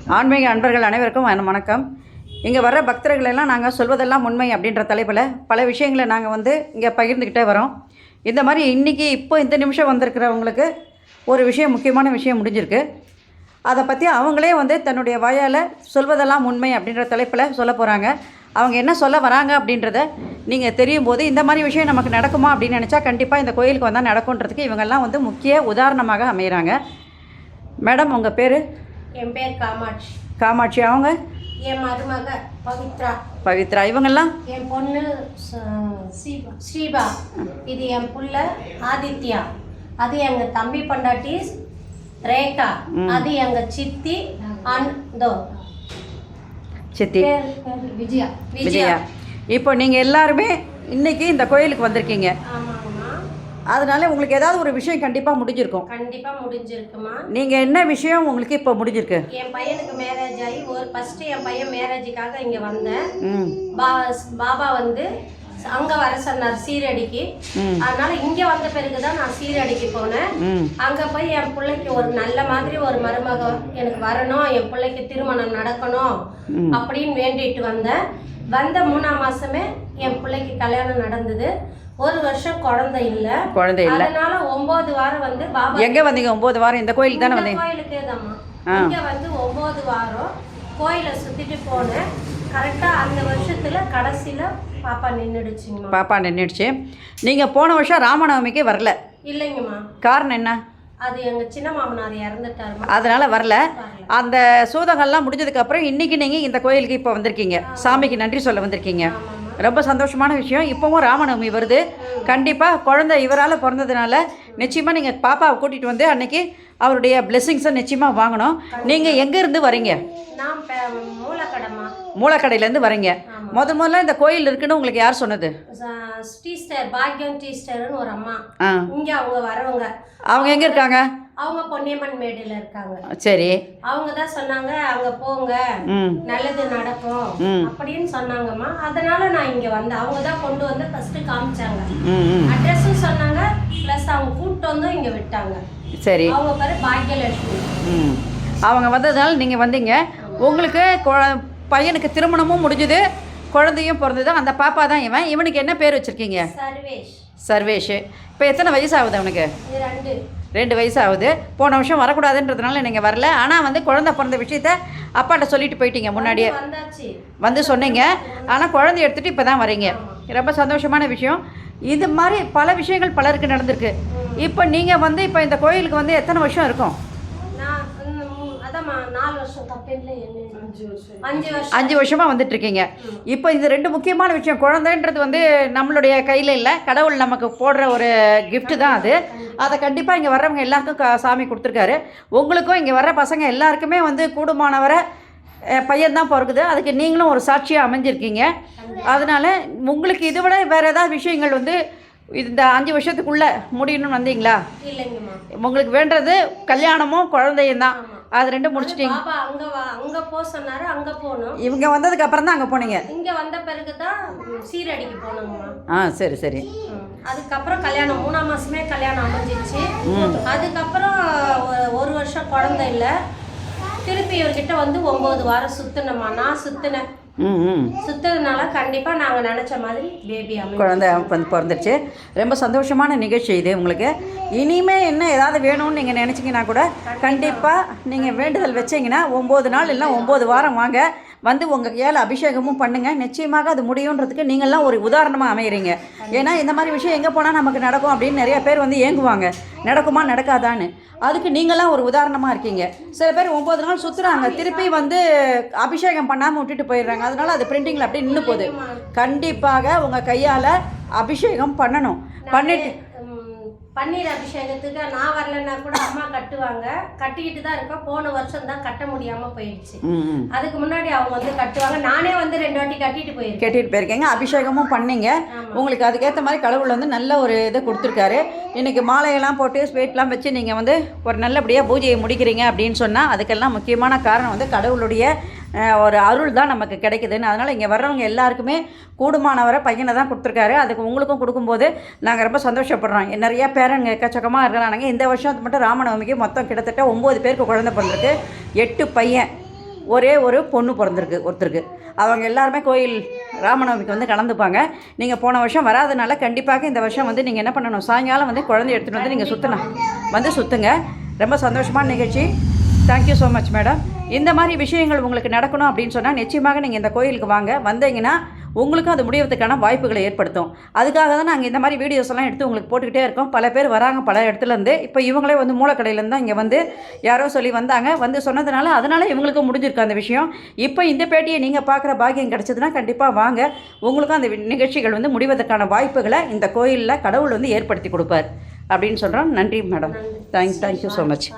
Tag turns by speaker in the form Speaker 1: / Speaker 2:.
Speaker 1: ஆன்மீக அன்பர்கள் அனைவருக்கும் வணக்கம். இங்கே வர பக்தர்கள் எல்லாம் நாங்கள் சொல்வதெல்லாம் உண்மை அப்படின்ற தலைப்பில் பல விஷயங்களை நாங்கள் இங்கே பகிர்ந்துக்கிட்டே வரோம். இந்த மாதிரி இன்றைக்கி இந்த நிமிஷம் வந்திருக்கிறவங்களுக்கு ஒரு விஷயம், முக்கியமான விஷயம் முடிஞ்சிருக்கு. அதை பற்றி அவங்களே தன்னுடைய வாயால் சொல்வதெல்லாம் உண்மை அப்படின்ற தலைப்பில் சொல்ல போகிறாங்க. அவங்க என்ன சொல்ல வராங்க அப்படின்றத நீங்கள் தெரியும் போது இந்த மாதிரி விஷயம் நமக்கு நடக்குமா அப்படின்னு நினச்சா கண்டிப்பாக இந்த கோயிலுக்கு வந்தால் நடக்குன்றதுக்கு இவங்கெல்லாம் முக்கிய உதாரணமாக அமைகிறாங்க. மேடம், உங்கள் பேர்?
Speaker 2: என் பேர் காமாட்சி.
Speaker 1: காமாட்சி. அவங்க?
Speaker 2: என் மருமக பவித்ரா.
Speaker 1: பவித்ரா. இவங்கெல்லாம்?
Speaker 2: என் பொண்ணு ஸ்ரீபா. இது என் புள்ள ஆதித்யா. அது எங்கள் தம்பி பண்டாட்டி ரேகா. அது எங்கள் சித்தி
Speaker 1: சித்தி
Speaker 2: விஜயா.
Speaker 1: விஜயா. இப்போ நீங்கள் எல்லாருமே இன்றைக்கி இந்த கோயிலுக்கு வந்திருக்கீங்க. அதனால உங்களுக்கு ஏதாவது ஒரு விஷயம் கண்டிப்பாக முடிஞ்சிருக்கும்.
Speaker 2: கண்டிப்பாக முடிஞ்சிருக்குமா?
Speaker 1: நீங்கள் என்ன விஷயம் உங்களுக்கு இப்போ முடிஞ்சிருக்கு?
Speaker 2: என் பையனுக்கு மேரேஜ் ஆகி ஃபஸ்ட்டு என் பையன் மேரேஜுக்காக இங்கே வந்தேன். பாபா அங்கே வர சொன்னார் சீரடிக்கு. அதனால இங்கே வந்த பிறகுதான் நான் சீரடிக்கு போனேன். அங்கே போய் என் பிள்ளைக்கு ஒரு நல்ல மாதிரி ஒரு மருமக எனக்கு வரணும், என் பிள்ளைக்கு திருமணம் நடக்கணும் அப்படின்னு வேண்டிட்டு வந்தேன். வந்த 3ஆம் மாசமே என் பிள்ளைக்கு கல்யாணம் நடந்தது. 1 வருஷம் குழந்தை இல்ல. அதனால 9 வாரம் பாபா.
Speaker 1: எங்க வந்தீங்க? 9 வாரம் இந்த கோயிலுக்கு தானே வந்தீங்க?
Speaker 2: கோயிலுக்கே தான்மா. இங்க 9 வாரம் கோயிலை சுத்திட்டு போனேன். கரெக்டா அந்த வருஷத்துல கடைசியில பாப்பா நின்றுடுச்சுங்க.
Speaker 1: பாப்பா நின்றுடுச்சு. நீங்க போன வருஷம் ராமநவமிக்கு வரல?
Speaker 2: இல்லைங்கம்மா.
Speaker 1: காரணம் என்ன?
Speaker 2: அது எங்க சின்ன மாமனார் இறந்துட்டாருமா,
Speaker 1: அதனால வரல. அந்த சூதங்கள்லாம் முடிஞ்சதுக்கு அப்புறம் இன்னைக்கு நீங்க இந்த கோயிலுக்கு இப்போ வந்திருக்கீங்க, சாமிக்கு நன்றி சொல்ல வந்திருக்கீங்க. ரொம்ப சந்தோஷமான விஷயம். இப்போவும் ராமநவமி வருது. கண்டிப்பாக குழந்தை இவரால் பிறந்ததுனால நிச்சயமாக நீங்கள் பாப்பாவை கூட்டிகிட்டு வந்து அன்னைக்கு அவருடைய பிளெஸிங்ஸை நிச்சயமாக வாங்கணும். நீங்கள் எங்கேருந்து வரீங்க? மூலக்கடையிலேருந்து வரீங்க. முதல்ல இந்த கோயில் இருக்குன்னு உங்களுக்கு யார் சொன்னது?
Speaker 2: டீஸ்டர் பாக்யம் டீஸ்டர்னு ஒரு அம்மா. இங்கே அவங்க வரவங்க.
Speaker 1: அவங்க எங்கே இருக்காங்க?
Speaker 2: அவங்க பொன்னியம்மன் மேடையில் இருக்காங்க.
Speaker 1: சரி. அவங்க
Speaker 2: தான் சொன்னாங்க அங்க போங்க, நல்லது நடக்கும் அப்படின்னு சொன்னாங்கம்மா. அதனால நான் இங்க வந்தேன். அவங்க தான் கொண்டு வந்து ஃபர்ஸ்ட் காமிச்சாங்க, அட்ரஸும் சொன்னாங்க, பிளஸ் அவங்க கூப்பிட்டு வந்து இங்க விட்டாங்க.
Speaker 1: சரி.
Speaker 2: அவங்க பேரு பாக்யலட்சுமி.
Speaker 1: அவங்க வந்ததுனால நீங்க வந்தீங்க. உங்களுக்கு பையனுக்கு திருமணமும் முடிஞ்சது, குழந்தையும் பிறந்தது. அந்த பாப்பா தான் இவன். இவனுக்கு என்ன பேர் வச்சிருக்கீங்க?
Speaker 2: சர்வேஷ்.
Speaker 1: சர்வேஷ். இப்போ எத்தனை வயசு ஆகுது அவனுக்கு? 2 வயசு ஆகுது. போன வருஷம் வரக்கூடாதுன்றதுனால நீங்கள் வரல. ஆனால் குழந்தை பிறந்த விஷயத்த அப்பாட்ட சொல்லிட்டு போயிட்டீங்க முன்னாடியே. சொன்னீங்க. ஆனால் குழந்தை எடுத்துகிட்டு இப்போ தான் வரீங்க. ரொம்ப சந்தோஷமான விஷயம். இது மாதிரி பல விஷயங்கள் பலருக்கு நடந்திருக்கு. இப்போ நீங்கள் இப்போ இந்த கோயிலுக்கு எத்தனை வருஷம் இருக்கும்? 5 வருஷமாக வந்துட்டு இருக்கீங்க. இப்போ இது 2 முக்கியமான விஷயம். குழந்தைன்றது நம்மளுடைய கையில் இல்லை, கடவுள் நமக்கு போடுற ஒரு கிஃப்ட் தான் அது. அதை கண்டிப்பாக இங்கே வர்றவங்க எல்லாருக்கும் சாமி கொடுத்துருக்காரு. உங்களுக்கும் இங்கே வர்ற பசங்க எல்லாருக்குமே கூடுமானவரை பையன்தான் பிறகுது. அதுக்கு நீங்களும் ஒரு சாட்சியாக அமைஞ்சிருக்கீங்க. அதனால் உங்களுக்கு இதை விட வேறு ஏதாவது விஷயங்கள் இந்த 5 வருஷத்துக்குள்ளே முடியணும்னு வந்தீங்களா? உங்களுக்கு வேண்டது கல்யாணமும் குழந்தையும் தான். அது 2 முடிச்சிட்டீங்க.
Speaker 2: அங்க போக சொன்னாரு, அங்க போனோம்.
Speaker 1: இவங்க வந்ததுக்கு அப்புறம் தான் அங்க போனீங்க?
Speaker 2: இங்க வந்த பிறகு தான் சீரடிக்கு போனோம்மா.
Speaker 1: சரி சரி.
Speaker 2: அதுக்கப்புறம் கல்யாணம் 3ஆம் மாசமே கல்யாணம் அமைஞ்சிச்சு. அதுக்கப்புறம் 1 வருஷம் குழந்தை இல்ல. திருப்பி இவர்கிட்ட 9 வாரம் சுத்தினம்மா. நான் சுத்தினேன். சுத்ததுனால கண்டிப்பாக நாங்கள் நினச்ச மாதிரி பேபி
Speaker 1: குழந்தை பிறந்துருச்சு. ரொம்ப சந்தோஷமான நிகழ்ச்சி இது உங்களுக்கு. இனிமே என்ன ஏதாவது வேணும்னு நீங்கள் நினச்சிங்கன்னா கூட கண்டிப்பாக நீங்கள் வேண்டுதல் வச்சிங்கன்னா 9 நாள் இல்லை 9 வாரம் வாங்க, உங்கள் கையால் அபிஷேகமும் பண்ணுங்கள். நிச்சயமாக அது முடியுன்றதுக்கு நீங்கள்லாம் ஒரு உதாரணமாக அமைகிறீங்க. ஏன்னா இந்த மாதிரி விஷயம் எங்கே போனால் நமக்கு நடக்கும் அப்படின்னு நிறைய பேர் ஏங்குவாங்க, நடக்குமா நடக்காதான்னு. அதுக்கு நீங்களாம் ஒரு உதாரணமாக இருக்கீங்க. சில பேர் 9 நாள் சுற்றுறாங்க, திருப்பி அபிஷேகம் பண்ணாமல் விட்டுட்டு போயிடுறாங்க. அதனால அது பிரிண்டிங்கில் அப்படியே நின்று போகுது. கண்டிப்பாக உங்கள் கையால் அபிஷேகம் பண்ணணும். பண்ணிட்டு
Speaker 2: பன்னீர் அபிஷேகத்துக்கு நான் வரலன்னா கூட அம்மா கட்டுவாங்க. கட்டிக்கிட்டு தான் இருக்கோம். போன வருஷம் தான் கட்ட முடியாமல் போயிடுச்சு. அதுக்கு முன்னாடி அவங்க கட்டுவாங்க. நானே 2 வாட்டி கட்டிட்டு
Speaker 1: போயிருக்கேங்க. அபிஷேகமும் பண்ணீங்க. உங்களுக்கு அதுக்கேற்ற மாதிரி கடவுள் நல்ல ஒரு இதை கொடுத்துருக்காரு. இன்றைக்கி மாலையெல்லாம் போட்டு ஸ்வீட்லாம் வச்சு நீங்கள் ஒரு நல்லபடியாக பூஜையை முடிக்கிறீங்க அப்படின்னு சொன்னால் அதுக்கெல்லாம் முக்கியமான காரணம் கடவுளுடைய ஒரு அருள் தான் நமக்கு கிடைக்குதுன்னு. அதனால் இங்கே வர்றவங்க எல்லாருக்குமே கூடுமானவரை பையனை தான் கொடுத்துருக்காரு. அதுக்கு உங்களுக்கும் கொடுக்கும்போது நாங்கள் ரொம்ப சந்தோஷப்படுறோம். நிறையா பேரங்க எக்கச்சக்கமாக இருக்கிறாங்க. இந்த வருஷம் மட்டும் ராமநவமிக்கு மொத்தம் கிட்டத்தட்ட 9 பேருக்கு குழந்தை பிறந்திருக்கு. 8 பையன். ஒரே ஒரு பொண்ணு பிறந்திருக்கு ஒருத்தருக்கு. அவங்க எல்லாருமே கோயில் ராமநவமிக்கு வந்து கலந்துப்பாங்க. நீங்கள் போன வருஷம் வராதனால கண்டிப்பாக இந்த வருஷம் வந்து நீங்கள் என்ன பண்ணணும், சாயங்காலம் வந்து குழந்தை எடுத்துகிட்டு வந்து நீங்கள் சுற்றுங்க. ரொம்ப சந்தோஷமான நிகழ்ச்சி. Thank you so much madam. இந்த மாதிரி விஷயங்கள் உங்களுக்கு நடக்கணும் அப்படின்னு சொன்னால் நிச்சயமாக நீங்கள் இந்த கோயிலுக்கு வாங்க. வந்தீங்கன்னா உங்களுக்கும் அது முடியறதுக்கான வாய்ப்புகளை ஏற்படுத்தும். அதுக்காக தான் நாங்கள் இந்த மாதிரி வீடியோஸ் எல்லாம் எடுத்து உங்களுக்கு போட்டுக்கிட்டே இருக்கோம். பல பேர் வராங்க பல இடத்துலேருந்து. இப்போ இவங்களே வந்து மூலக்கடையிலேருந்து தான் இங்கே வந்து யாரோ சொல்லி வந்தாங்க, வந்து சொன்னதுனால அதனால் இவங்களுக்கும் முடிஞ்சிருக்கு அந்த விஷயம். இப்போ இந்த பேட்டியை நீங்கள் பார்க்குற பாக்கியம் கிடச்சதுன்னா கண்டிப்பாக வாங்க. உங்களுக்கும் அந்த நிகழ்ச்சிகள் வந்து முடிவதற்கான வாய்ப்புகளை இந்த கோயிலில் கடவுள் வந்து ஏற்படுத்தி கொடுப்பார் அப்படின்னு சொல்கிறோம். நன்றி மேடம். Thank you so much.